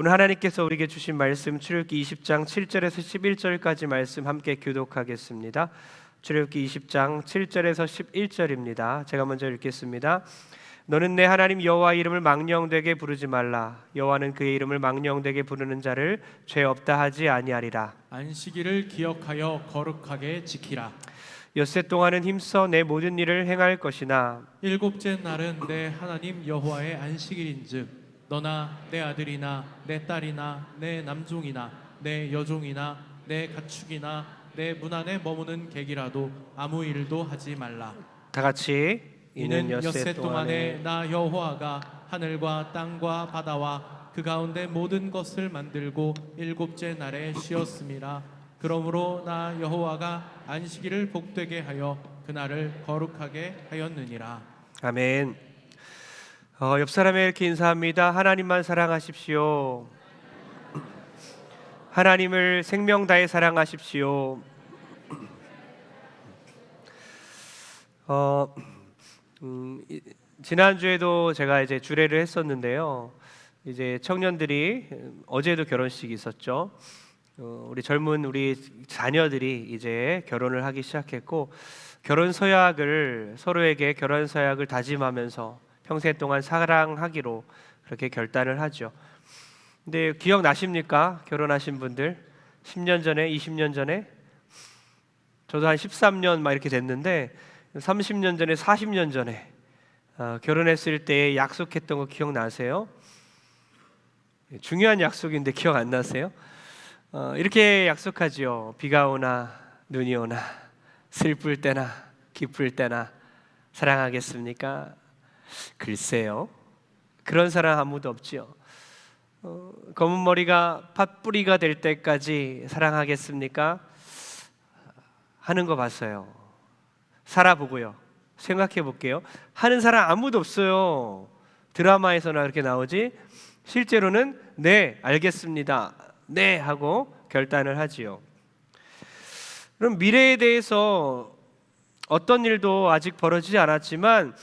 오늘 하나님께서 우리에게 주신 말씀 출애굽기 20장 7절에서 11절까지 말씀 함께 교독하겠습니다. 출애굽기 20장 7절에서 11절입니다. 제가 먼저 읽겠습니다. 너는 내 하나님 여호와 이름을 망령되게 부르지 말라. 여호와는 그의 이름을 망령되게 부르는 자를 죄 없다 하지 아니하리라. 안식일을 기억하여 거룩하게 지키라. 엿새 동안은 힘써 내 모든 일을 행할 것이나 일곱째 날은 내 하나님 여호와의 안식일인즉 너나 내 아들이나 내 딸이나 내 남종이나 내 여종이나 내 가축이나 내 문 안에 머무는 객이라도 아무 일도 하지 말라. 다 같이 이는 엿새 동안에 나 여호와가 하늘과 땅과 바다와 그 가운데 모든 것을 만들고 일곱째 날에 쉬었음이라. 그러므로 나 여호와가 안식일을 복되게 하여 그날을 거룩하게 하였느니라. 아멘. 옆 사람에 이렇게 인사합니다. 하나님만 사랑하십시오. 하나님을 생명 다해 사랑하십시오. 지난주에도 제가 이제 주례를 했었는데요. 이제 청년들이 어제도 결혼식이 있었죠. 우리 젊은 우리 자녀들이 이제 결혼을 하기 시작했고 결혼 서약을 서로에게 결혼 서약을 다짐하면서 평생 동안 사랑하기로 그렇게 결단을 하죠. 근데 기억나십니까? 결혼하신 분들 10년 전에 20년 전에 저도 한 13년 막 이렇게 됐는데 30년 전에 40년 전에 결혼했을 때 약속했던 거 기억나세요? 중요한 약속인데 기억 안 나세요? 이렇게 약속하지요. 비가 오나 눈이 오나 슬플 때나 기쁠 때나 사랑하겠습니까? 글쎄요. 그런 사람 아무도 없지요. 검은 머리가 팥뿌리가 될 때까지 사랑하겠습니까? 하는 거 봤어요. 살아보고요. 생각해 볼게요. 하는 사람 아무도 없어요. 드라마에서나 그렇게 나오지 실제로는 네 알겠습니다 네 하고 결단을 하지요. 그럼 미래에 대해서 어떤 일도 아직 벌어지지 않았지만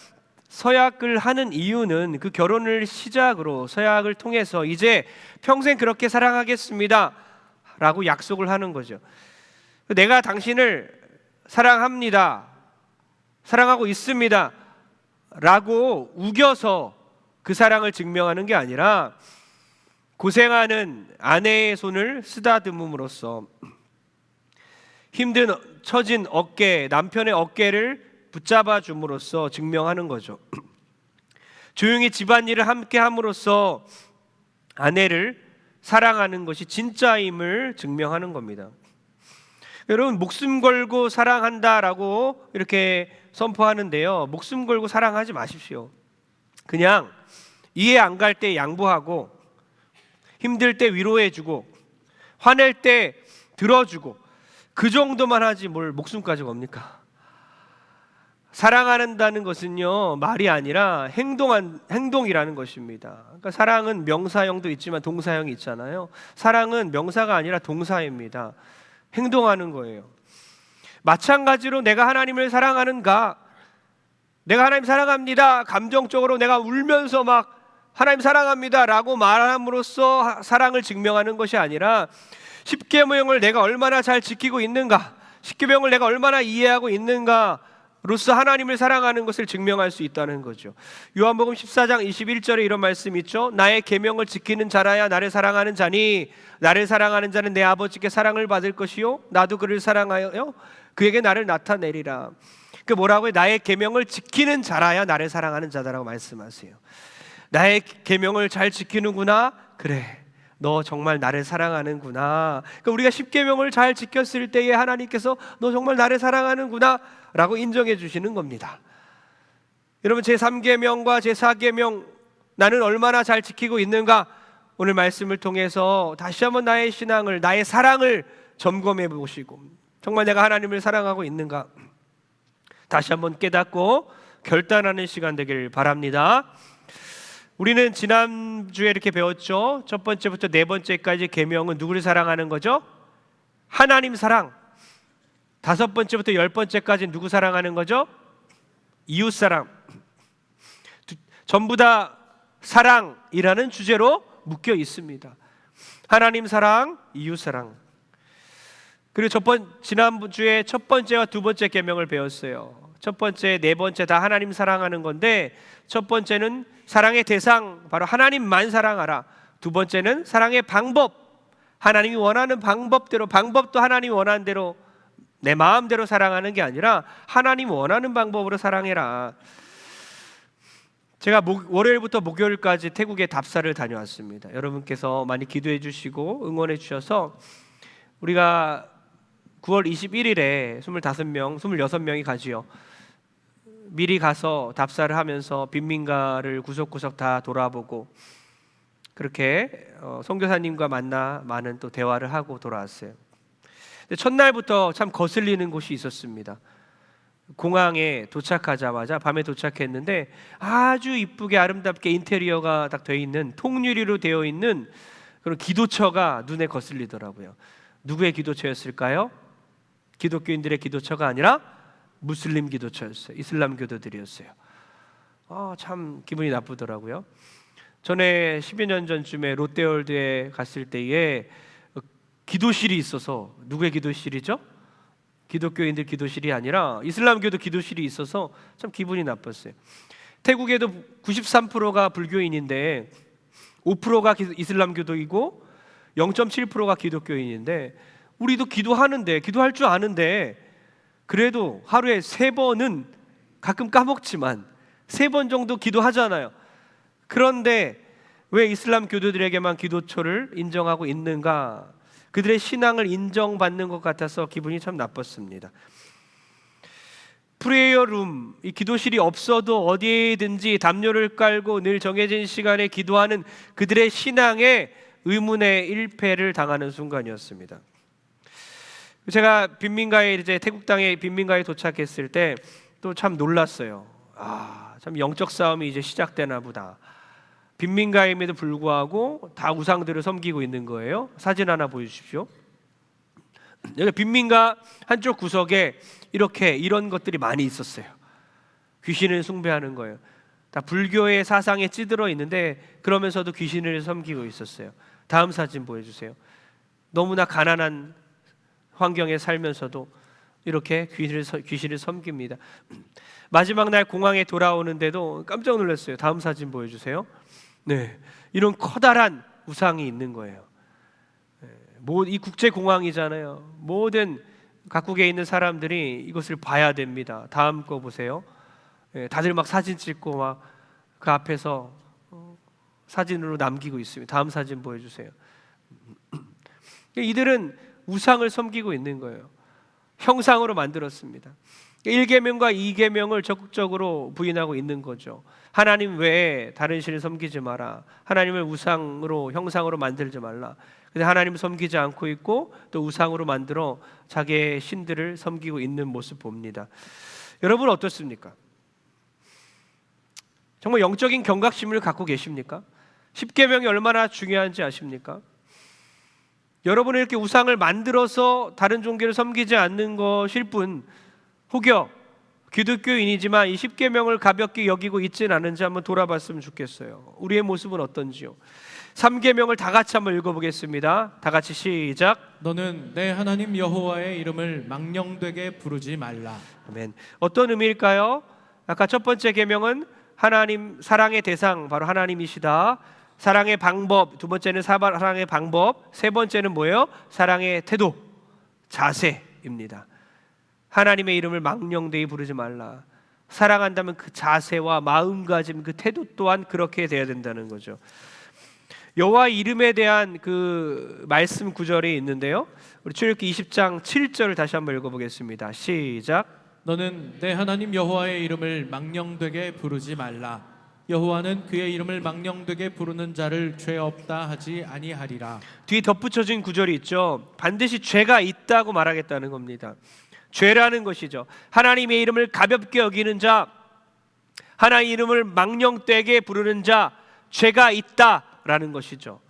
서약을 하는 이유는 그 결혼을 시작으로 서약을 통해서 이제 평생 그렇게 사랑하겠습니다 라고 약속을 하는 거죠. 내가 당신을 사랑합니다, 사랑하고 있습니다 라고 우겨서 그 사랑을 증명하는 게 아니라 고생하는 아내의 손을 쓰다듬음으로써 힘든 처진 어깨, 남편의 어깨를 붙잡아 줌으로써 증명하는 거죠. 조용히 집안일을 함께 함으로써 아내를 사랑하는 것이 진짜임을 증명하는 겁니다. 여러분 목숨 걸고 사랑한다라고 이렇게 선포하는데요. 목숨 걸고 사랑하지 마십시오. 그냥 이해 안 갈 때 양보하고 힘들 때 위로해주고 화낼 때 들어주고 그 정도만 하지 뭘 목숨까지 겁니까? 사랑한다는 것은요 말이 아니라 행동이라는 것입니다. 그러니까 사랑은 명사형도 있지만 동사형이 있잖아요. 사랑은 명사가 아니라 동사입니다. 행동하는 거예요. 마찬가지로 내가 하나님을 사랑하는가? 내가 하나님 사랑합니다. 감정적으로 내가 울면서 막 하나님 사랑합니다 라고 말함으로써 사랑을 증명하는 것이 아니라 십계명을 내가 얼마나 잘 지키고 있는가, 십계명을 내가 얼마나 이해하고 있는가 로서 하나님을 사랑하는 것을 증명할 수 있다는 거죠. 요한복음 14장 21절에 이런 말씀이 있죠. 나의 계명을 지키는 자라야 나를 사랑하는 자니 나를 사랑하는 자는 내 아버지께 사랑을 받을 것이요 나도 그를 사랑하여 그에게 나를 나타내리라. 그 뭐라고요? 나의 계명을 지키는 자라야 나를 사랑하는 자다라고 말씀하세요. 나의 계명을 잘 지키는구나. 그래, 너 정말 나를 사랑하는구나. 그러니까 우리가 십계명을 잘 지켰을 때에 하나님께서 너 정말 나를 사랑하는구나 라고 인정해 주시는 겁니다. 여러분 제3계명과 제4계명 나는 얼마나 잘 지키고 있는가? 오늘 말씀을 통해서 다시 한번 나의 신앙을, 나의 사랑을 점검해 보시고 정말 내가 하나님을 사랑하고 있는가? 다시 한번 깨닫고 결단하는 시간 되길 바랍니다. 우리는 지난주에 이렇게 배웠죠. 첫 번째부터 네 번째까지 계명은 누구를 사랑하는 거죠? 하나님 사랑. 다섯 번째부터 열 번째까지 누구 사랑하는 거죠? 이웃 사랑. 전부 다 사랑이라는 주제로 묶여 있습니다. 하나님 사랑, 이웃 사랑. 그리고 지난주에 첫 번째와 두 번째 계명을 배웠어요. 첫 번째, 네 번째 다 하나님 사랑하는 건데, 첫 번째는 사랑의 대상, 바로 하나님만 사랑하라. 두 번째는 사랑의 방법, 하나님이 원하는 방법대로, 방법도 하나님이 원하는 대로 내 마음대로 사랑하는 게 아니라 하나님 원하는 방법으로 사랑해라. 제가 월요일부터 목요일까지 태국에 답사를 다녀왔습니다. 여러분께서 많이 기도해 주시고 응원해 주셔서 우리가 9월 21일에 25명, 26명이 가지요. 미리 가서 답사를 하면서 빈민가를 구석구석 다 돌아보고 그렇게 선교사님과 만나 많은 또 대화를 하고 돌아왔어요. 근데 첫날부터 참 거슬리는 곳이 있었습니다. 공항에 도착하자마자 밤에 도착했는데 아주 이쁘게 아름답게 인테리어가 딱 되어 있는 통유리로 되어 있는 그런 기도처가 눈에 거슬리더라고요. 누구의 기도처였을까요? 기독교인들의 기도처가 아니라 무슬림 기도처였어요. 이슬람 교도들이었어요. 참 기분이 나쁘더라고요. 전에 10여 년 전쯤에 롯데월드에 갔을 때에 기도실이 있어서, 누구의 기도실이죠? 기독교인들 기도실이 아니라 이슬람교도 기도실이 있어서 참 기분이 나빴어요. 태국에도 93%가 불교인인데 5%가 이슬람교도이고 0.7%가 기독교인인데, 우리도 기도하는데, 기도할 줄 아는데 그래도 하루에 3번은, 가끔 까먹지만 3번 정도 기도하잖아요. 그런데 왜 이슬람 교도들에게만 기도처를 인정하고 있는가? 그들의 신앙을 인정받는 것 같아서 기분이 참 나빴습니다. 프레이어룸, 이 기도실이 없어도 어디에든지 담요를 깔고 늘 정해진 시간에 기도하는 그들의 신앙에 의문의 일패를 당하는 순간이었습니다. 제가 빈민가에, 이제 태국 땅의 빈민가에 도착했을 때 또 참 놀랐어요. 참 영적 싸움이 이제 시작되나 보다. 빈민가임에도 불구하고 다 우상들을 섬기고 있는 거예요. 사진 하나 보여주십시오. 여기 빈민가 한쪽 구석에 이런 것들이 많이 있었어요. 귀신을 숭배하는 거예요. 다 불교의 사상에 찌들어 있는데 그러면서도 귀신을 섬기고 있었어요. 다음 사진 보여주세요. 너무나 가난한 환경에 살면서도 이렇게 귀신을 섬깁니다. 마지막 날 공항에 돌아오는데도 깜짝 놀랐어요. 다음 사진 보여주세요. 네, 이런 커다란 우상이 있는 거예요. 이 국제공항이잖아요. 모든 각국에 있는 사람들이 이것을 봐야 됩니다. 다음 거 보세요. 다들 막 사진 찍고 막 그 앞에서 사진으로 남기고 있습니다. 다음 사진 보여주세요. 이들은 우상을 섬기고 있는 거예요. 형상으로 만들었습니다. 1계명과 2계명을 적극적으로 부인하고 있는 거죠. 하나님 외에 다른 신을 섬기지 마라. 하나님을 우상으로, 형상으로 만들지 말라. 근데 하나님을 섬기지 않고 있고 또 우상으로 만들어 자기의 신들을 섬기고 있는 모습 봅니다. 여러분 어떻습니까? 정말 영적인 경각심을 갖고 계십니까? 10계명이 얼마나 중요한지 아십니까? 여러분은 이렇게 우상을 만들어서 다른 종교를 섬기지 않는 것일 뿐, 혹여 기독교인이지만 이 10계명을 가볍게 여기고 있지는 않은지 한번 돌아봤으면 좋겠어요. 우리의 모습은 어떤지요? 3계명을 다 같이 한번 읽어보겠습니다. 다 같이 시작. 너는 내 하나님 여호와의 이름을 망령되게 부르지 말라. 아멘. 어떤 의미일까요? 아까 첫 번째 계명은 하나님 사랑의 대상, 바로 하나님이시다. 사랑의 방법, 두 번째는 사랑의 방법, 세 번째는 뭐예요? 사랑의 태도, 자세입니다. 하나님의 이름을 망령되이 부르지 말라. 사랑한다면 그 자세와 마음가짐, 그 태도 또한 그렇게 돼야 된다는 거죠. 여호와 이름에 대한 그 말씀 구절이 있는데요. 우리 출애굽기 20장 7절을 다시 한번 읽어보겠습니다. 시작. 너는 내 하나님 여호와의 이름을 망령되게 부르지 말라. 여호와는 그의 이름을 망령되게 부르는 자를 죄 없다 하지 아니하리라. 뒤에 덧붙여진 구절이 있죠. 반드시 죄가 있다고 말하겠다는 겁니다. 죄라는 것이죠. 하나님의 이름을 가볍게 여기는 자, 하나님의 이름을 망령되게 부르는 자, 죄가 있다라는 것이죠.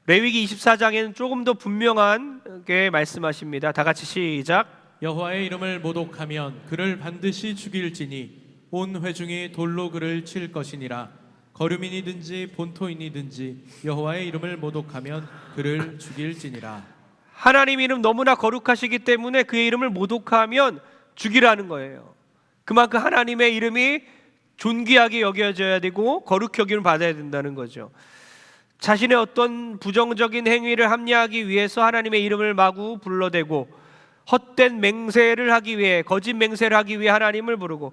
레위기 24장에는 조금 더 분명하게 말씀하십니다. 다 같이 시작. 여호와의 이름을 모독하면 그를 반드시 죽일지니 온 회중이 돌로 그를 칠 것이니라. 거류민이든지 본토인이든지 여호와의 이름을 모독하면 그를 죽일지니라. 하나님 이름 너무나 거룩하시기 때문에 그의 이름을 모독하면 죽이라는 거예요. 그만큼 하나님의 이름이 존귀하게 여겨져야 되고 거룩히 여김을 받아야 된다는 거죠. 자신의 어떤 부정적인 행위를 합리화하기 위해서 하나님의 이름을 마구 불러대고 헛된 맹세를 하기 위해, 거짓 맹세를 하기 위해 하나님을 부르고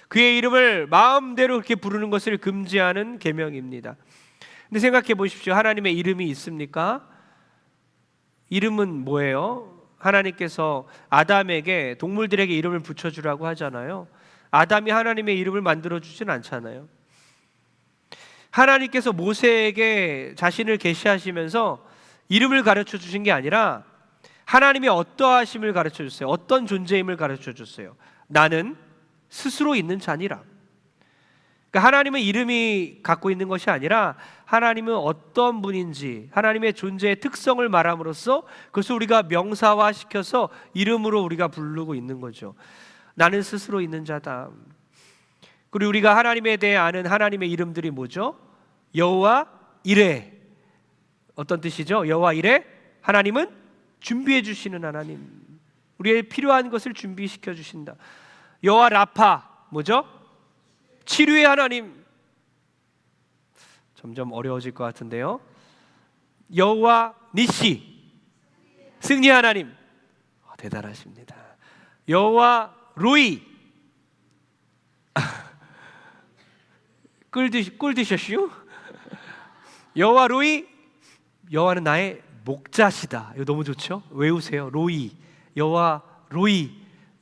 그의 이름을 마음대로 그렇게 부르는 것을 금지하는 계명입니다. 근데 생각해 보십시오. 하나님의 이름이 있습니까? 이름은 뭐예요? 하나님께서 아담에게, 동물들에게 이름을 붙여주라고 하잖아요. 아담이 하나님의 이름을 만들어주진 않잖아요. 하나님께서 모세에게 자신을 계시하시면서 이름을 가르쳐 주신 게 아니라 하나님의 어떠하심을 가르쳐 줬어요. 어떤 존재임을 가르쳐 줬어요. 나는 스스로 있는 자니라. 그러니까 하나님은 이름이 갖고 있는 것이 아니라 하나님은 어떤 분인지, 하나님의 존재의 특성을 말함으로써 그것을 우리가 명사화시켜서 이름으로 우리가 부르고 있는 거죠. 나는 스스로 있는 자다. 그리고 우리가 하나님에 대해 아는 하나님의 이름들이 뭐죠? 여호와 이레. 어떤 뜻이죠? 여호와 이레. 하나님은 준비해 주시는 하나님, 우리의 필요한 것을 준비시켜 주신다. 여호와 라파, 뭐죠? 치료의 하나님. 점점 어려워질 것 같은데요. 여호와 니시, 승리 하나님. 대단하십니다. 여호와 로이, 꿀 드셨슈? 여호와 로이, 여호와는 나의 목자시다. 이거 너무 좋죠? 외우세요. 로이, 여호와 로이,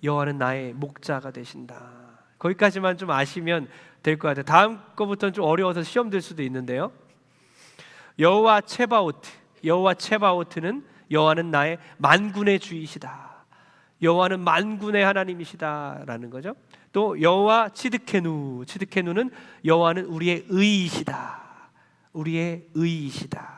여호와는 나의 목자가 되신다. 거기까지만 좀 아시면 될 것 같아요. 다음 거부터는 좀 어려워서 시험 들 수도 있는데요. 여호와 체바오트, 여호와 체바오트는 여호와는 나의 만군의 주이시다. 여호와는 만군의 하나님이시다라는 거죠. 또 여호와 치드케누, 치드케누는 여호와는 우리의 의이시다. 우리의 의이시다.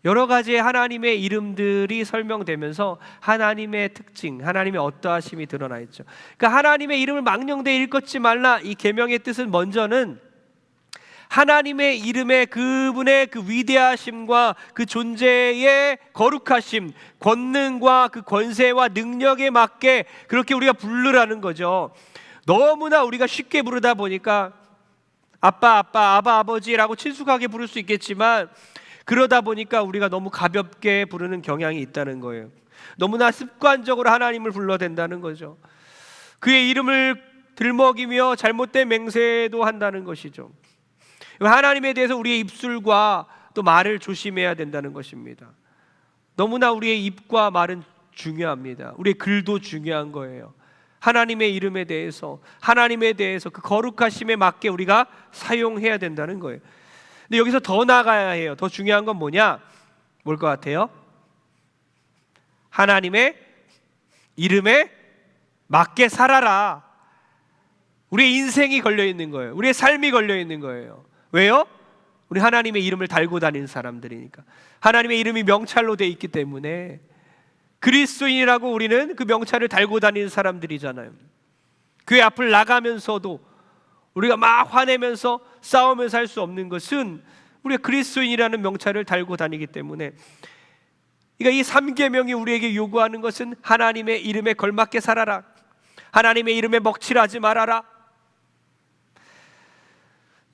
여러 가지의 하나님의 이름들이 설명되면서 하나님의 특징, 하나님의 어떠하심이 드러나 있죠. 그러니까 하나님의 이름을 망령되이 일컫지 말라, 이 계명의 뜻은 먼저는 하나님의 이름의 그분의 그 위대하심과 그 존재의 거룩하심, 권능과 그 권세와 능력에 맞게 그렇게 우리가 부르라는 거죠. 너무나 우리가 쉽게 부르다 보니까 아빠, 아바, 아버지라고 친숙하게 부를 수 있겠지만 그러다 보니까 우리가 너무 가볍게 부르는 경향이 있다는 거예요. 너무나 습관적으로 하나님을 불러댄다는 거죠. 그의 이름을 들먹이며 잘못된 맹세도 한다는 것이죠. 하나님에 대해서 우리의 입술과 또 말을 조심해야 된다는 것입니다. 너무나 우리의 입과 말은 중요합니다. 우리의 글도 중요한 거예요. 하나님의 이름에 대해서, 하나님에 대해서 그 거룩하심에 맞게 우리가 사용해야 된다는 거예요. 근데 여기서 더 나아가야 해요. 더 중요한 건 뭐냐? 뭘 것 같아요? 하나님의 이름에 맞게 살아라. 우리의 인생이 걸려 있는 거예요. 우리의 삶이 걸려 있는 거예요. 왜요? 우리 하나님의 이름을 달고 다니는 사람들이니까. 하나님의 이름이 명찰로 돼 있기 때문에. 그리스도인이라고 우리는 그 명찰을 달고 다니는 사람들이잖아요. 교회 앞을 나가면서도 우리가 막 화내면서 싸우면서 할 수 없는 것은 우리가 그리스도인이라는 명찰을 달고 다니기 때문에. 그러니까 이 3계명이 우리에게 요구하는 것은 하나님의 이름에 걸맞게 살아라. 하나님의 이름에 먹칠하지 말아라.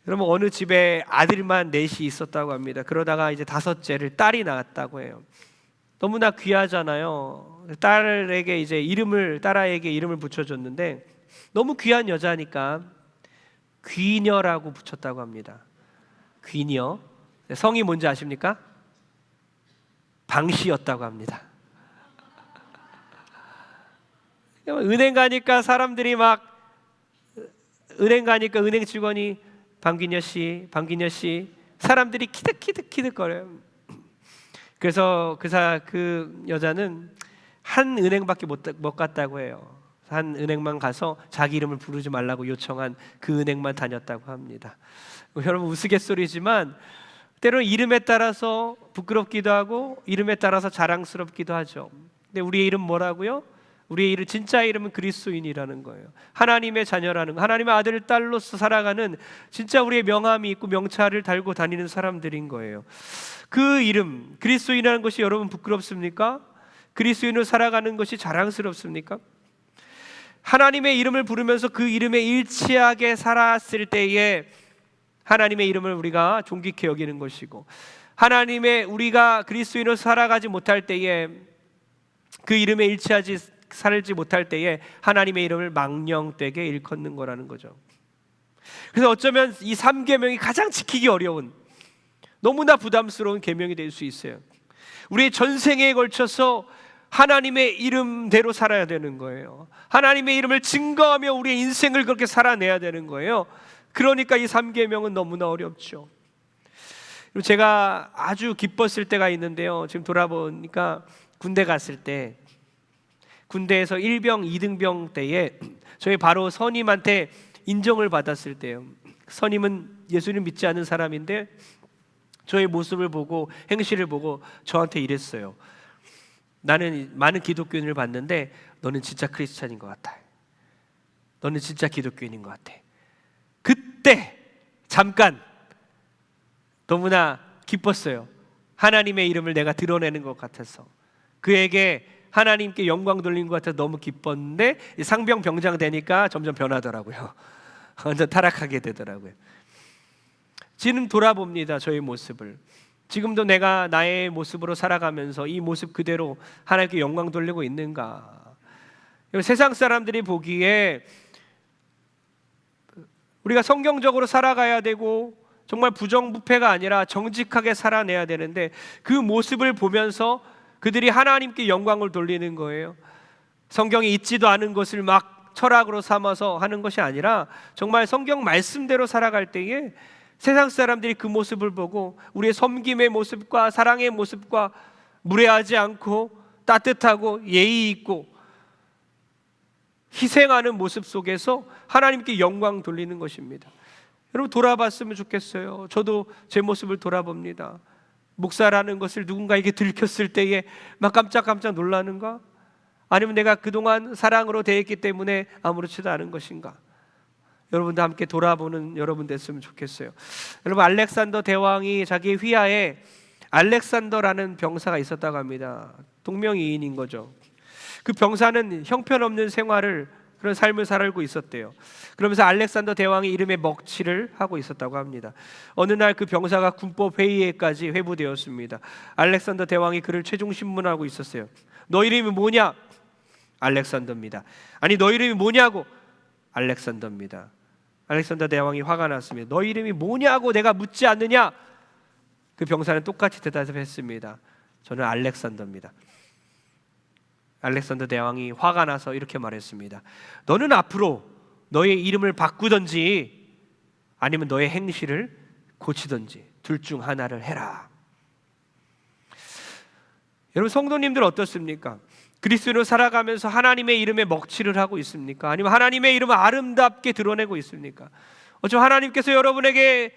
여러분, 어느 집에 아들만 넷이 있었다고 합니다. 그러다가 이제 다섯째를 딸이 낳았다고 해요. 너무나 귀하잖아요. 딸에게 이제 딸아이에게 이름을 붙여줬는데 너무 귀한 여자니까 귀녀라고 붙였다고 합니다. 귀녀. 성이 뭔지 아십니까? 방시였다고 합니다. 은행 가니까 사람들이 막 은행 가니까 은행 직원이 방귀녀 씨, 방귀녀 씨, 사람들이 키득거려요. 그래서 그 여자는 한 은행밖에 못 갔다고 해요. 한 은행만 가서 자기 이름을 부르지 말라고 요청한 그 은행만 다녔다고 합니다. 여러분, 우스갯소리지만 때로는 이름에 따라서 부끄럽기도 하고 이름에 따라서 자랑스럽기도 하죠. 근데 우리의 이름 뭐라고요? 우리의 이름, 진짜 이름은 그리스도인이라는 거예요. 하나님의 자녀라는 거, 하나님의 아들 딸로서 살아가는 진짜 우리의 명함이 있고 명찰을 달고 다니는 사람들인 거예요. 그 이름 그리스도인이라는 것이 여러분 부끄럽습니까? 그리스도인으로 살아가는 것이 자랑스럽습니까? 하나님의 이름을 부르면서 그 이름에 일치하게 살았을 때에 하나님의 이름을 우리가 존귀케 여기는 것이고, 하나님의 우리가 그리스도인으로 살아가지 못할 때에, 그 이름에 일치하지 살지 못할 때에 하나님의 이름을 망령되게 일컫는 거라는 거죠. 그래서 어쩌면 이 3계명이 가장 지키기 어려운, 너무나 부담스러운 계명이 될 수 있어요. 우리의 전생에 걸쳐서 하나님의 이름대로 살아야 되는 거예요. 하나님의 이름을 증거하며 우리의 인생을 그렇게 살아내야 되는 거예요. 그러니까 이 3계명은 너무나 어렵죠. 그리고 제가 아주 기뻤을 때가 있는데요, 지금 돌아보니까 군대 갔을 때, 군대에서 1병 2등병 때에 저희 바로 선임한테 인정을 받았을 때요, 선임은 예수님 믿지 않는 사람인데 저의 모습을 보고 행실을 보고 저한테 이랬어요. 나는 많은 기독교인을 봤는데 너는 진짜 크리스찬인 것 같아. 너는 진짜 기독교인인 것 같아. 그때 잠깐 너무나 기뻤어요. 하나님의 이름을 내가 드러내는 것 같아서, 그에게 하나님께 영광 돌린 것 같아서 너무 기뻤는데, 상병 병장 되니까 점점 변하더라고요. 완전 타락하게 되더라고요. 지금 돌아봅니다, 저의 모습을. 지금도 내가 나의 모습으로 살아가면서 이 모습 그대로 하나님께 영광 돌리고 있는가? 세상 사람들이 보기에 우리가 성경적으로 살아가야 되고 정말 부정부패가 아니라 정직하게 살아내야 되는데, 그 모습을 보면서 그들이 하나님께 영광을 돌리는 거예요. 성경에 있지도 않은 것을 막 철학으로 삼아서 하는 것이 아니라 정말 성경 말씀대로 살아갈 때에 세상 사람들이 그 모습을 보고 우리의 섬김의 모습과 사랑의 모습과 무례하지 않고 따뜻하고 예의 있고 희생하는 모습 속에서 하나님께 영광 돌리는 것입니다. 여러분 돌아봤으면 좋겠어요. 저도 제 모습을 돌아봅니다. 목사라는 것을 누군가에게 들켰을 때에 막 깜짝깜짝 놀라는가? 아니면 내가 그동안 사랑으로 대했기 때문에 아무렇지도 않은 것인가? 여러분도 함께 돌아보는 여러분 됐으면 좋겠어요. 여러분, 알렉산더 대왕이 자기의 휘하에 알렉산더라는 병사가 있었다고 합니다. 동명이인인 거죠. 그 병사는 형편없는 생활을, 그런 삶을 살고 있었대요. 그러면서 알렉산더 대왕의 이름에 먹칠을 하고 있었다고 합니다. 어느 날 그 병사가 군법 회의에까지 회부되었습니다. 알렉산더 대왕이 그를 최종 신문하고 있었어요. 너 이름이 뭐냐? 알렉산더입니다. 아니 너 이름이 뭐냐고? 알렉산더입니다. 알렉산더 대왕이 화가 났습니다. 너 이름이 뭐냐고 내가 묻지 않느냐? 그 병사는 똑같이 대답했습니다. 저는 알렉산더입니다. 알렉산더 대왕이 화가 나서 이렇게 말했습니다. 너는 앞으로 너의 이름을 바꾸든지 아니면 너의 행실을 고치든지 둘 중 하나를 해라. 여러분 성도님들 어떻습니까? 그리스도로 살아가면서 하나님의 이름에 먹칠을 하고 있습니까? 아니면 하나님의 이름을 아름답게 드러내고 있습니까? 어쩌면 하나님께서 여러분에게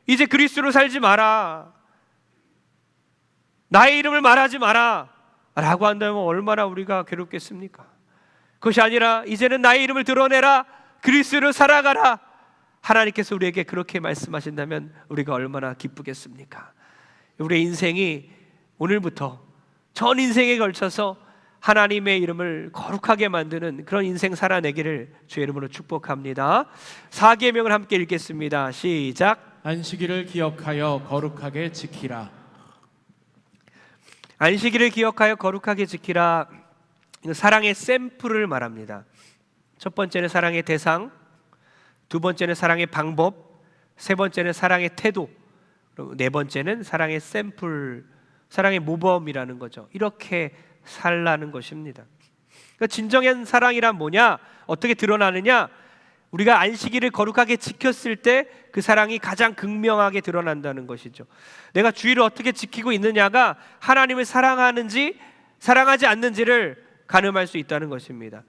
이제 그리스도로 살지 마라, 나의 이름을 말하지 마라 라고 한다면 얼마나 우리가 괴롭겠습니까? 그것이 아니라 이제는 나의 이름을 드러내라, 그리스도로 살아가라, 하나님께서 우리에게 그렇게 말씀하신다면 우리가 얼마나 기쁘겠습니까? 우리의 인생이 오늘부터 전 인생에 걸쳐서 하나님의 이름을 거룩하게 만드는 그런 인생 살아내기를 주의 이름으로 축복합니다. 4계명을 함께 읽겠습니다. 시작. 안식일을 기억하여 거룩하게 지키라. 안식일을 기억하여 거룩하게 지키라. 사랑의 샘플을 말합니다. 첫 번째는 사랑의 대상, 두 번째는 사랑의 방법, 세 번째는 사랑의 태도, 그리고 네 번째는 사랑의 샘플, 사랑의 모범이라는 거죠. 이렇게 살라는 것입니다. 그러니까 진정한 사랑이란 뭐냐? 어떻게 드러나느냐? 우리가 안식일을 거룩하게 지켰을 때 그 사랑이 가장 극명하게 드러난다는 것이죠. 내가 주의를 어떻게 지키고 있느냐가 하나님을 사랑하는지 사랑하지 않는지를 가늠할 수 있다는 것입니다.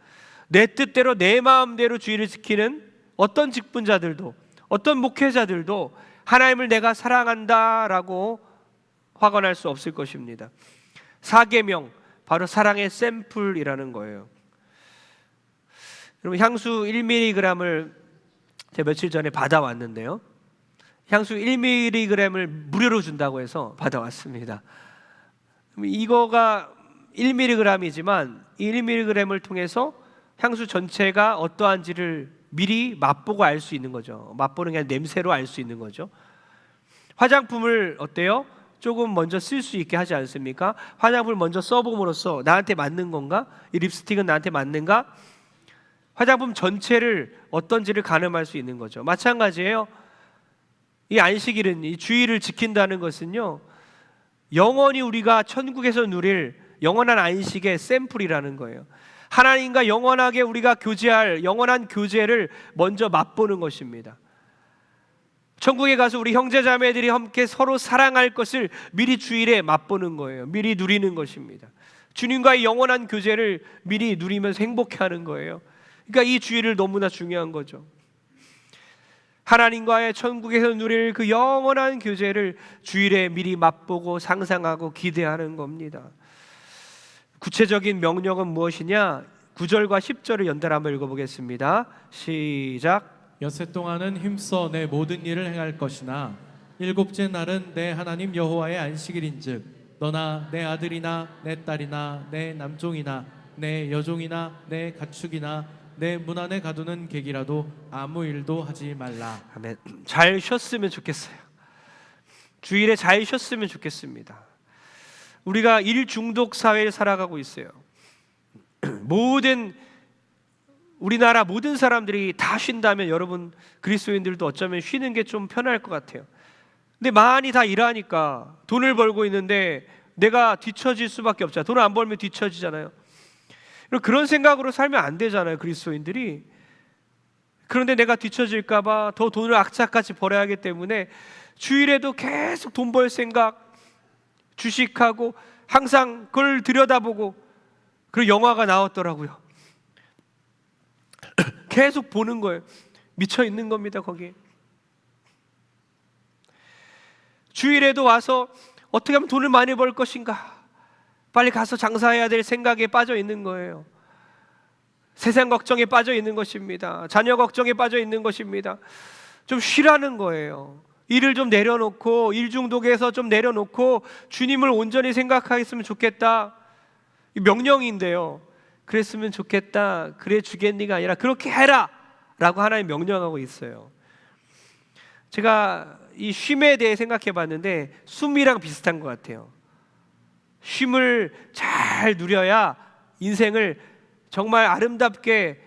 내 뜻대로 내 마음대로 주의를 지키는 어떤 직분자들도, 어떤 목회자들도 하나님을 내가 사랑한다라고 확언할 수 없을 것입니다. 4계명 바로 사랑의 샘플이라는 거예요. 그럼 향수 1mg을 제가 며칠 전에 받아왔는데요. 향수 1mg을 무료로 준다고 해서 받아왔습니다. 이거가 1mg이지만 이 1mg을 통해서 향수 전체가 어떠한지를 미리 맛보고 알 수 있는 거죠. 맛보는 게 아니라 냄새로 알 수 있는 거죠. 화장품을 어때요? 조금 먼저 쓸 수 있게 하지 않습니까? 화장품을 먼저 써봄으로써 나한테 맞는 건가? 이 립스틱은 나한테 맞는가? 화장품 전체를 어떤지를 가늠할 수 있는 거죠. 마찬가지예요. 이 안식일은, 이 주의를 지킨다는 것은요, 영원히 우리가 천국에서 누릴 영원한 안식의 샘플이라는 거예요. 하나님과 영원하게 우리가 교제할 영원한 교제를 먼저 맛보는 것입니다. 천국에 가서 우리 형제자매들이 함께 서로 사랑할 것을 미리 주일에 맛보는 거예요. 미리 누리는 것입니다. 주님과의 영원한 교제를 미리 누리면서 행복해하는 거예요. 그러니까 이 주일을 너무나 중요한 거죠. 하나님과의 천국에서 누릴 그 영원한 교제를 주일에 미리 맛보고 상상하고 기대하는 겁니다. 구체적인 명령은 무엇이냐? 9절과 10절을 연달아 한번 읽어보겠습니다. 시작. 엿새 동안은 힘써 내 모든 일을 행할 것이나 일곱째 날은 내 하나님 여호와의 안식일인즉 너나 내 아들이나 내 딸이나 내 남종이나 내 여종이나 내 가축이나 내 문 안에 가두는 객이라도 아무 일도 하지 말라. 아멘. 잘 쉬었으면 좋겠어요. 주일에 잘 쉬었으면 좋겠습니다. 우리가 일 중독 사회를 살아가고 있어요. 우리나라 모든 사람들이 다 쉰다면 여러분 그리스도인들도 어쩌면 쉬는 게 좀 편할 것 같아요. 근데 많이 다 일하니까 돈을 벌고 있는데 내가 뒤처질 수밖에 없잖아요. 돈을 안 벌면 뒤처지잖아요. 그런 생각으로 살면 안 되잖아요, 그리스도인들이. 그런데 내가 뒤처질까 봐 더 돈을 악착같이 벌어야 하기 때문에 주일에도 계속 돈 벌 생각, 주식하고 항상 그걸 들여다보고, 그리고 영화가 나왔더라고요. 계속 보는 거예요. 미쳐 있는 겁니다, 거기에. 주일에도 와서 어떻게 하면 돈을 많이 벌 것인가, 빨리 가서 장사해야 될 생각에 빠져 있는 거예요. 세상 걱정에 빠져 있는 것입니다. 자녀 걱정에 빠져 있는 것입니다. 좀 쉬라는 거예요. 일을 좀 내려놓고, 일 중독에서 좀 내려놓고 주님을 온전히 생각하겠으면 좋겠다. 이 명령인데요. 그랬으면 좋겠다, 그래 주겠니가 아니라 그렇게 해라 라고 하나님 명령하고 있어요. 제가 이 쉼에 대해 생각해 봤는데 숨이랑 비슷한 것 같아요. 쉼을 잘 누려야 인생을 정말 아름답게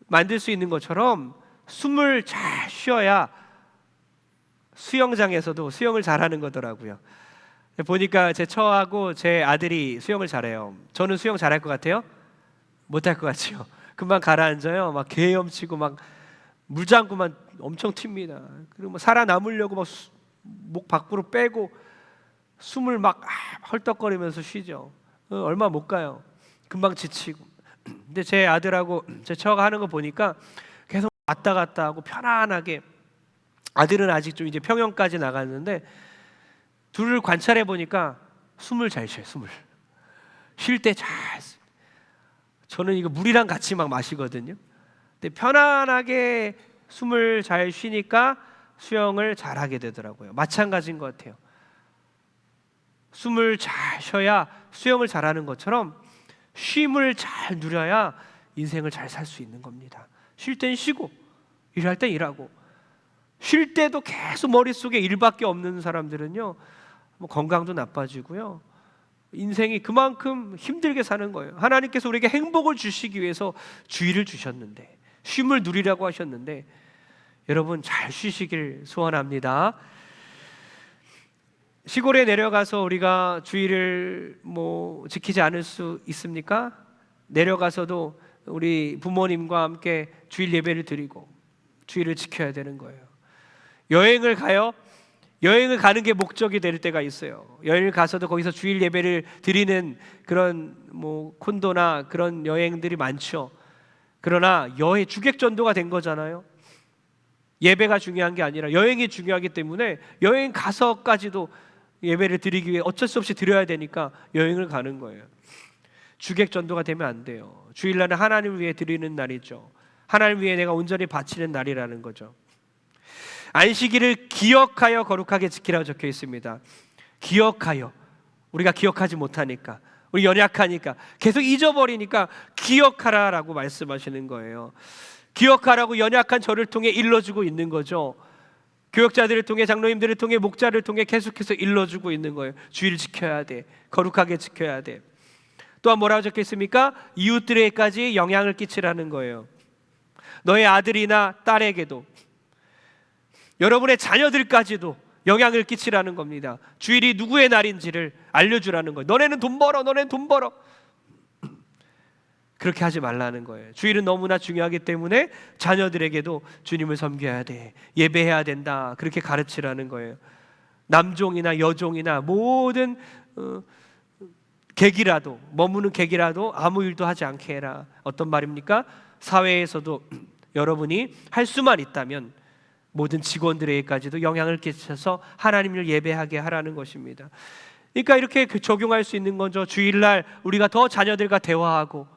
만들 수 있는 것처럼 숨을 잘 쉬어야 수영장에서도 수영을 잘하는 거더라고요. 보니까 제 처하고 제 아들이 수영을 잘해요. 저는 수영 잘할 것 같아요? 못할 것 같죠. 금방 가라앉아요. 막 개헤엄치고 막 물장구만 엄청 튑니다. 그리고 뭐 살아남으려고 막 목 밖으로 빼고 숨을 막 헐떡거리면서 쉬죠. 얼마 못 가요. 금방 지치고. 근데 제 아들하고 제 처가 하는 거 보니까 계속 왔다 갔다 하고 편안하게. 아들은 아직 좀 이제 평영까지 나갔는데 둘을 관찰해 보니까 숨을 잘 쉬어요. 숨을 쉴 때 잘. 저는 이거 물이랑 같이 막 마시거든요. 근데 편안하게 숨을 잘 쉬니까 수영을 잘하게 되더라고요. 마찬가지인 것 같아요. 숨을 잘 쉬어야 수영을 잘하는 것처럼 쉼을 잘 누려야 인생을 잘 살 수 있는 겁니다. 쉴 땐 쉬고 일할 땐 일하고. 쉴 때도 계속 머릿속에 일밖에 없는 사람들은요, 뭐 건강도 나빠지고요, 인생이 그만큼 힘들게 사는 거예요. 하나님께서 우리에게 행복을 주시기 위해서 주일을 주셨는데, 쉼을 누리라고 하셨는데, 여러분 잘 쉬시길 소원합니다. 시골에 내려가서 우리가 주일을 뭐 지키지 않을 수 있습니까? 내려가서도 우리 부모님과 함께 주일 예배를 드리고 주일을 지켜야 되는 거예요. 여행을 가요. 여행을 가는 게 목적이 될 때가 있어요. 여행을 가서도 거기서 주일 예배를 드리는 그런 뭐 콘도나 그런 여행들이 많죠. 그러나 여행 주객 전도가 된 거잖아요. 예배가 중요한 게 아니라 여행이 중요하기 때문에 여행 가서까지도 예배를 드리기 위해 어쩔 수 없이 드려야 되니까 여행을 가는 거예요. 주객 전도가 되면 안 돼요. 주일날은 하나님을 위해 드리는 날이죠. 하나님 위해 내가 온전히 바치는 날이라는 거죠. 안식일을 기억하여 거룩하게 지키라고 적혀 있습니다. 기억하여. 우리가 기억하지 못하니까, 우리 연약하니까, 계속 잊어버리니까 기억하라라고 말씀하시는 거예요. 기억하라고 연약한 저를 통해 일러주고 있는 거죠. 교역자들을 통해, 장로님들을 통해, 목자를 통해 계속해서 일러주고 있는 거예요. 주의를 지켜야 돼, 거룩하게 지켜야 돼. 또한 뭐라고 적혀 있습니까? 이웃들에게까지 영향을 끼치라는 거예요. 너의 아들이나 딸에게도, 여러분의 자녀들까지도 영향을 끼치라는 겁니다. 주일이 누구의 날인지를 알려주라는 거예요. 너네는 돈 벌어, 너네는 돈 벌어. 그렇게 하지 말라는 거예요. 주일은 너무나 중요하기 때문에 자녀들에게도 주님을 섬겨야 돼, 예배해야 된다, 그렇게 가르치라는 거예요. 남종이나 여종이나 모든 객이라도, 머무는 객이라도 아무 일도 하지 않게 해라. 어떤 말입니까? 사회에서도 여러분이 할 수만 있다면 모든 직원들에게까지도 영향을 끼쳐서 하나님을 예배하게 하라는 것입니다. 그러니까 이렇게 적용할 수 있는 거죠. 주일날 우리가 더 자녀들과 대화하고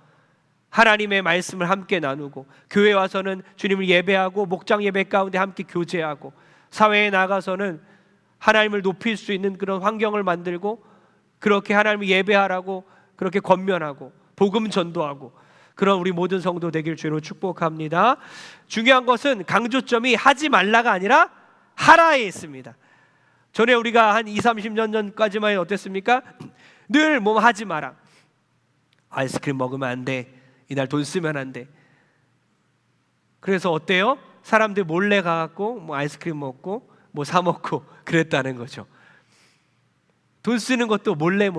하나님의 말씀을 함께 나누고, 교회 와서는 주님을 예배하고 목장 예배 가운데 함께 교제하고, 사회에 나가서는 하나님을 높일 수 있는 그런 환경을 만들고, 그렇게 하나님을 예배하라고 그렇게 권면하고 복음 전도하고, 그런 우리 모든 성도 되길 주로 축복합니다. 중요한 것은 강조점이 하지 말라가 아니라 하라에 있습니다. 전에 우리가 한 20-30년 전까지만 어땠습니까? 늘 뭐 하지 마라, 아이스크림 먹으면 안 돼, 이날 돈 쓰면 안 돼. 그래서 어때요? 사람들 몰래 가갖고 뭐 아이스크림 먹고 뭐 사 먹고 그랬다는 거죠. 돈 쓰는 것도 몰래.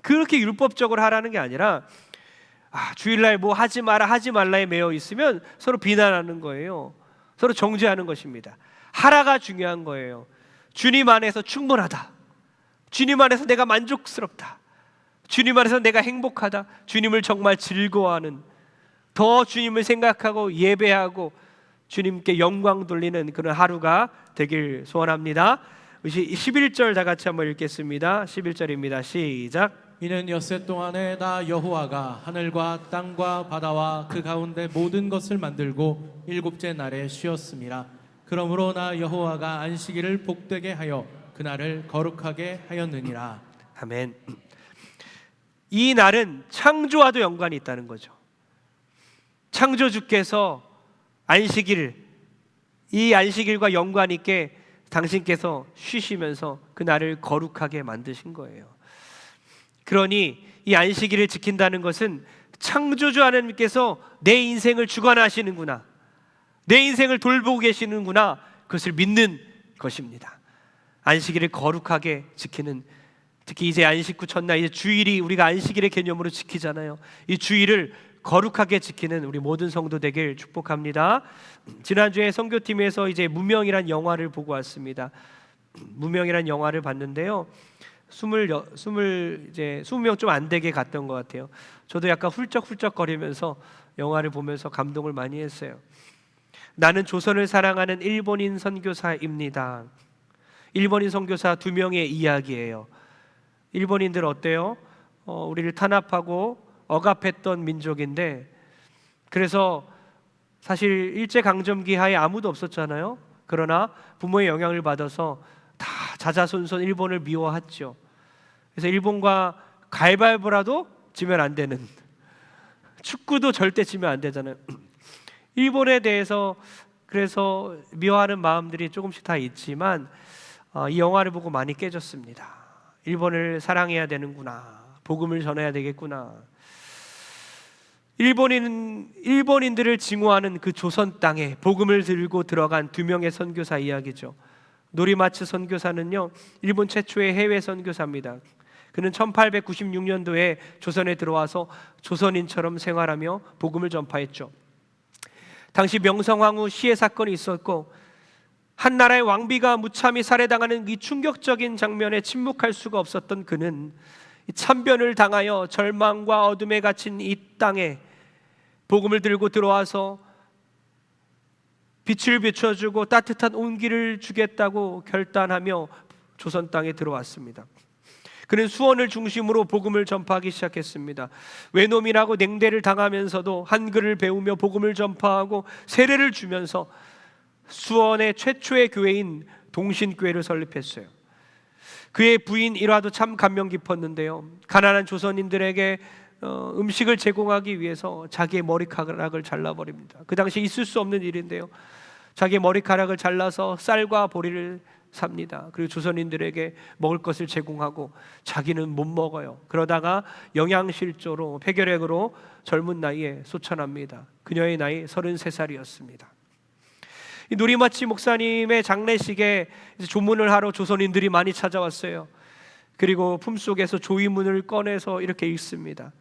그렇게 율법적으로 하라는 게 아니라, 주일날 뭐 하지 마라, 하지 말라에 매여 있으면 서로 비난하는 거예요. 서로 정죄하는 것입니다. 하라가 중요한 거예요. 주님 안에서 충분하다, 주님 안에서 내가 만족스럽다, 주님 안에서 내가 행복하다, 주님을 정말 즐거워하는, 더 주님을 생각하고 예배하고 주님께 영광 돌리는 그런 하루가 되길 소원합니다. 11절 다 같이 한번 읽겠습니다. 11절입니다. 시작. 이는 엿새 동안에 나 여호와가 하늘과 땅과 바다와 그 가운데 모든 것을 만들고 일곱째 날에 쉬었음이라. 그러므로 나 여호와가 안식일을 복되게 하여 그날을 거룩하게 하였느니라. 아멘. 이 날은 창조와도 연관이 있다는 거죠. 창조주께서 이 안식일과 연관 있게 당신께서 쉬시면서 그 날을 거룩하게 만드신 거예요. 그러니 이 안식일을 지킨다는 것은 창조주 하나님께서 내 인생을 주관하시는구나, 내 인생을 돌보고 계시는구나, 그것을 믿는 것입니다. 안식일을 거룩하게 지키는, 특히 이제 안식 후 첫날, 이제 주일이 우리가 안식일의 개념으로 지키잖아요. 이 주일을 거룩하게 지키는 우리 모든 성도 되길 축복합니다. 지난주에 선교팀에서 이제 무명이란 영화를 보고 왔습니다. 무명이란 영화를 봤는데요, 20명 좀 안 되게 갔던 것 같아요. 저도 약간 훌쩍훌쩍거리면서 영화를 보면서 감동을 많이 했어요. 나는 조선을 사랑하는 일본인 선교사입니다. 일본인 선교사 2명의 이야기예요. 일본인들 어때요? 우리를 탄압하고 억압했던 민족인데, 그래서 사실 일제강점기 하에 아무도 없었잖아요. 그러나 부모의 영향을 받아서 다 자자손손 일본을 미워했죠. 그래서 일본과 가위바위보라도 지면 안 되는, 축구도 절대 지면 안 되잖아요. 일본에 대해서 그래서 미워하는 마음들이 조금씩 다 있지만, 이 영화를 보고 많이 깨졌습니다. 일본을 사랑해야 되는구나, 복음을 전해야 되겠구나. 일본인들을 증오하는 그 조선 땅에 복음을 들고 들어간 2명의 선교사 이야기죠. 노리마츠 선교사는요, 일본 최초의 해외 선교사입니다. 그는 1896년도에 조선에 들어와서 조선인처럼 생활하며 복음을 전파했죠. 당시 명성황후 시해 사건이 있었고, 한 나라의 왕비가 무참히 살해당하는 이 충격적인 장면에 침묵할 수가 없었던 그는 참변을 당하여 절망과 어둠에 갇힌 이 땅에 복음을 들고 들어와서 빛을 비춰주고 따뜻한 온기를 주겠다고 결단하며 조선 땅에 들어왔습니다. 그는 수원을 중심으로 복음을 전파하기 시작했습니다. 외노민하고 냉대를 당하면서도 한글을 배우며 복음을 전파하고 세례를 주면서 수원의 최초의 교회인 동신교회를 설립했어요. 그의 부인 일화도 참 감명 깊었는데요. 가난한 조선인들에게 음식을 제공하기 위해서 자기의 머리카락을 잘라버립니다. 그 당시 있을 수 없는 일인데요. 자기의 머리카락을 잘라서 쌀과 보리를 삽니다. 그리고 조선인들에게 먹을 것을 제공하고 자기는 못 먹어요. 그러다가 영양실조로 폐결핵으로 젊은 나이에 소천합니다. 그녀의 나이 33살이었습니다. 이 누리마치 목사님의 장례식에 조문을 하러 조선인들이 많이 찾아왔어요. 그리고 품속에서 조이문을 꺼내서 이렇게 읽습니다.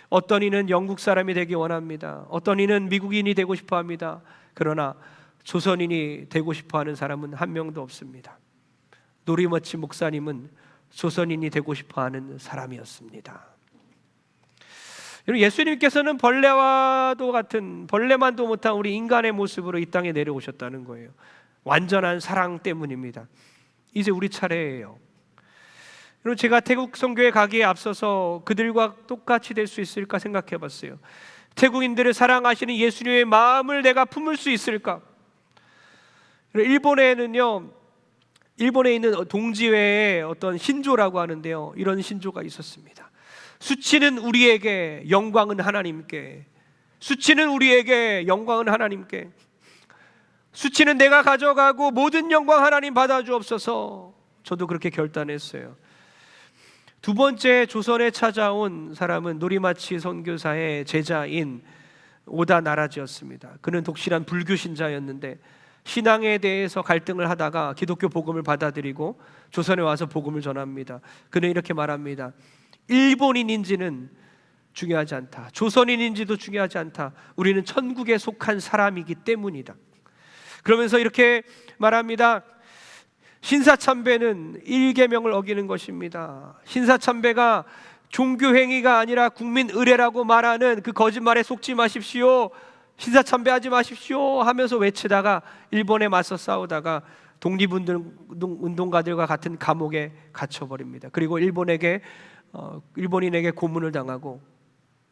어떤 이는 영국 사람이 되기 원합니다. 어떤 이는 미국인이 되고 싶어 합니다. 그러나 조선인이 되고 싶어 하는 사람은 한 명도 없습니다. 노리머치 목사님은 조선인이 되고 싶어 하는 사람이었습니다. 예수님께서는 벌레와도 같은, 벌레만도 못한 우리 인간의 모습으로 이 땅에 내려오셨다는 거예요. 완전한 사랑 때문입니다. 이제 우리 차례예요. 여러분, 제가 태국 선교에 가기에 앞서서 그들과 똑같이 될 수 있을까 생각해 봤어요. 태국인들을 사랑하시는 예수님의 마음을 내가 품을 수 있을까? 일본에는요, 일본에 있는 동지회에 어떤 신조라고 하는데요, 이런 신조가 있었습니다. 수치는 우리에게, 영광은 하나님께. 수치는 우리에게, 영광은 하나님께. 수치는 내가 가져가고 모든 영광 하나님 받아주옵소서. 저도 그렇게 결단했어요. 두 번째 조선에 찾아온 사람은 노리마치 선교사의 제자인 오다 나라지였습니다. 그는 독실한 불교 신자였는데 신앙에 대해서 갈등을 하다가 기독교 복음을 받아들이고 조선에 와서 복음을 전합니다. 그는 이렇게 말합니다. 일본인인지는 중요하지 않다. 조선인인지도 중요하지 않다. 우리는 천국에 속한 사람이기 때문이다. 그러면서 이렇게 말합니다. 신사참배는 일계명을 어기는 것입니다. 신사참배가 종교행위가 아니라 국민의례라고 말하는 그 거짓말에 속지 마십시오. 신사참배하지 마십시오 하면서 외치다가 일본에 맞서 싸우다가 독립운동가들과 같은 감옥에 갇혀버립니다. 그리고 일본인에게 고문을 당하고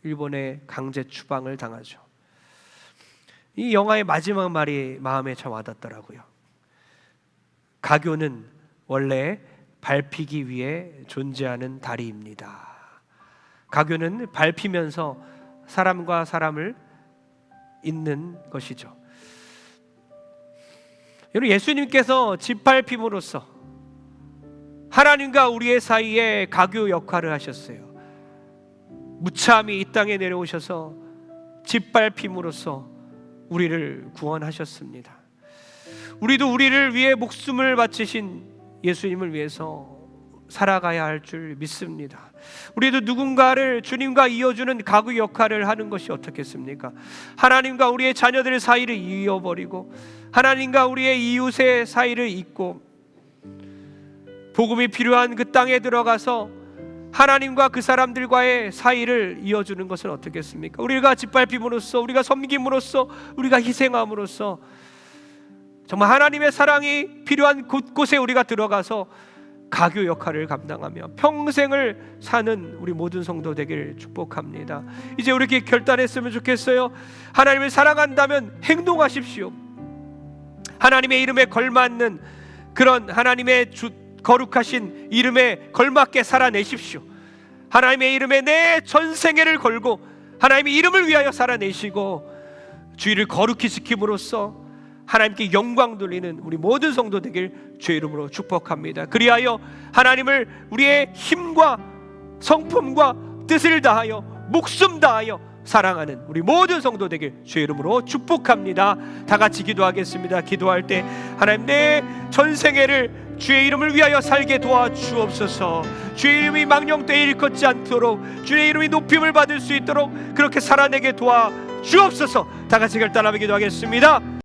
일본에 강제 추방을 당하죠. 이 영화의 마지막 말이 마음에 참 와닿더라고요. 가교는 원래 밟히기 위해 존재하는 다리입니다. 가교는 밟히면서 사람과 사람을 잇는 것이죠. 여러분, 예수님께서 짓밟힘으로써 하나님과 우리의 사이에 가교 역할을 하셨어요. 무참히 이 땅에 내려오셔서 짓밟힘으로써 우리를 구원하셨습니다. 우리도 우리를 위해 목숨을 바치신 예수님을 위해서 살아가야 할 줄 믿습니다. 우리도 누군가를 주님과 이어주는 가구 역할을 하는 것이 어떻겠습니까? 하나님과 우리의 자녀들 사이를 이어버리고 하나님과 우리의 이웃의 사이를 잇고 복음이 필요한 그 땅에 들어가서 하나님과 그 사람들과의 사이를 이어주는 것은 어떻겠습니까? 우리가 짓밟힘으로써, 우리가 섬김으로써, 우리가 희생함으로써 정말 하나님의 사랑이 필요한 곳곳에 우리가 들어가서 가교 역할을 감당하며 평생을 사는 우리 모든 성도 되기를 축복합니다. 이제 우리 이렇게 결단했으면 좋겠어요. 하나님을 사랑한다면 행동하십시오. 하나님의 이름에 걸맞는 그런 하나님의 거룩하신 이름에 걸맞게 살아내십시오. 하나님의 이름에 내 전생애를 걸고 하나님의 이름을 위하여 살아내시고 주의를 거룩히 지킴으로써 하나님께 영광 돌리는 우리 모든 성도 되길 주의 이름으로 축복합니다. 그리하여 하나님을 우리의 힘과 성품과 뜻을 다하여 목숨 다하여 사랑하는 우리 모든 성도 되길 주의 이름으로 축복합니다. 다 같이 기도하겠습니다. 기도할 때 하나님, 내 전생애를 주의 이름을 위하여 살게 도와주옵소서. 주의 이름이 망령되이 일컫지 않도록, 주의 이름이 높임을 받을 수 있도록 그렇게 살아내게 도와주옵소서. 다 같이 결단하며 기도하겠습니다.